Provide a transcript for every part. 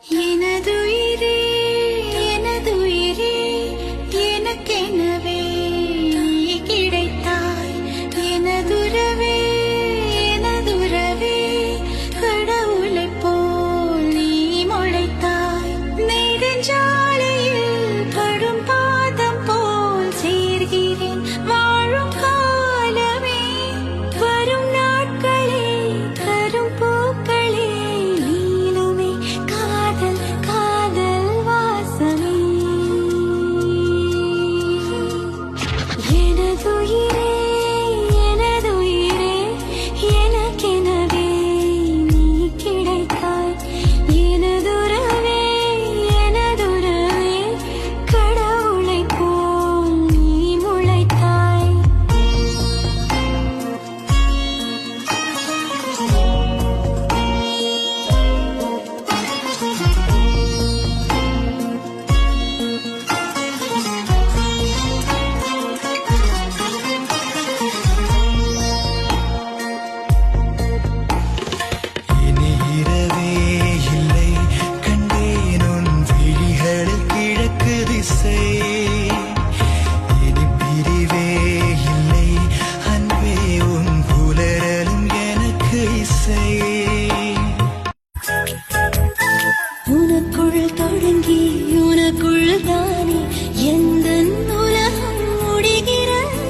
எனதுயிரே எனதுயிரே எனக்கெனவே நீ கிடைத்தாய் எனதுறவே எனதுறவே கடவுளைப் போல் நீ முளைத்தாய் நெடுஞ்சாலையில் படும் பாதம் போல் சேர்கிறேன் வாழும் காலமே வரும் நாட்களே தரும் பூக்களே நீளுமே காதல் காதல் வாசமே எனதுயிரே எனதுயிரே எனக்கெனவே நீ கிடைத்தாய் எனதுறவே எனதுறவே கடவுளைப் போல் நீ முளைத்தாய் இனி இரவே இல்லை கண்டேன் உன் விழிகளில் கிழக்கு திசை இனி பிரிவே இல்லை அன்பே உன் புலரலும் எனக்கு இசை உனக்குள் தொடங்கி உனக்குள் தானே எந்த உலகம் முடிகிறது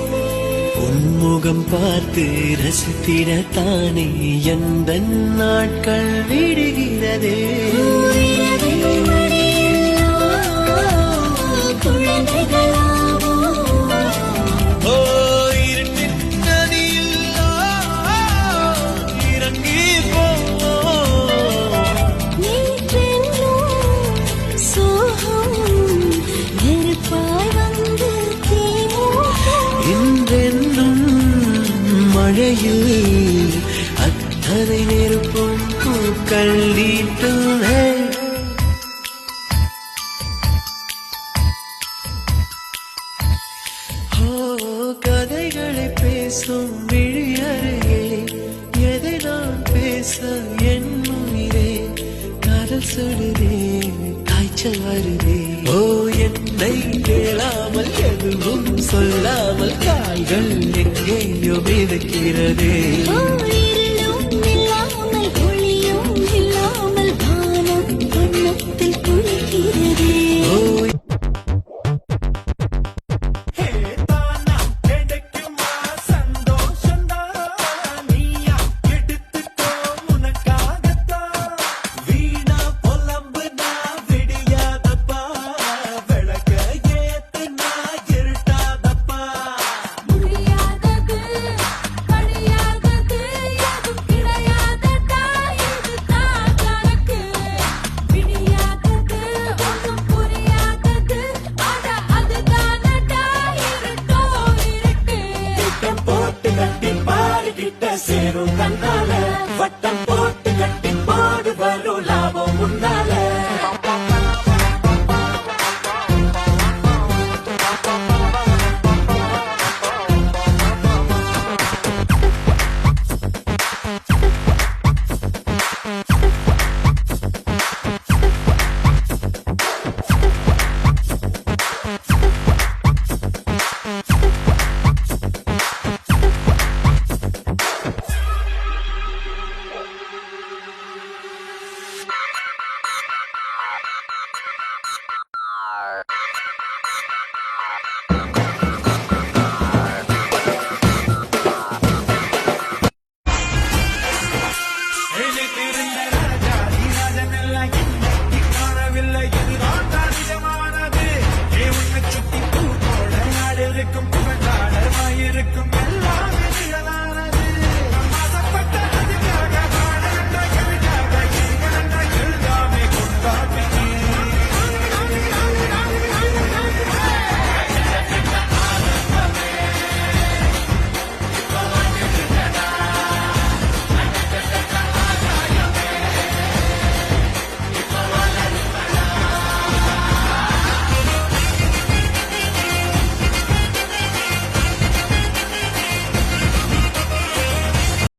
உன்முகம் பார்த்து ரசித்திடத்தானே எந்த நாட்கள் விடுகிறதே உயிரதை மடியில் குழந்தைகளாவோ ஓ இருட்டின் நதியில் இறங்கி போ நேற்றென்றும் சோகம் நெருப்பாய் வந்து தீமூட்டும் இன்றென்றும் மழையில் அத்தனை நெருப்பும் பூக்கள் நீட்டும் கதைகளை பேசும் விழியறையே எதை நான் பேச என் உயிரே காதல் சொல்லுதே காய்ச்சல் வருதே ஓ என்னை கேளாமல் எதுவும் சொல்லாமல் கால்கள் எங்கேயோ மிதக்கிறதே ஓ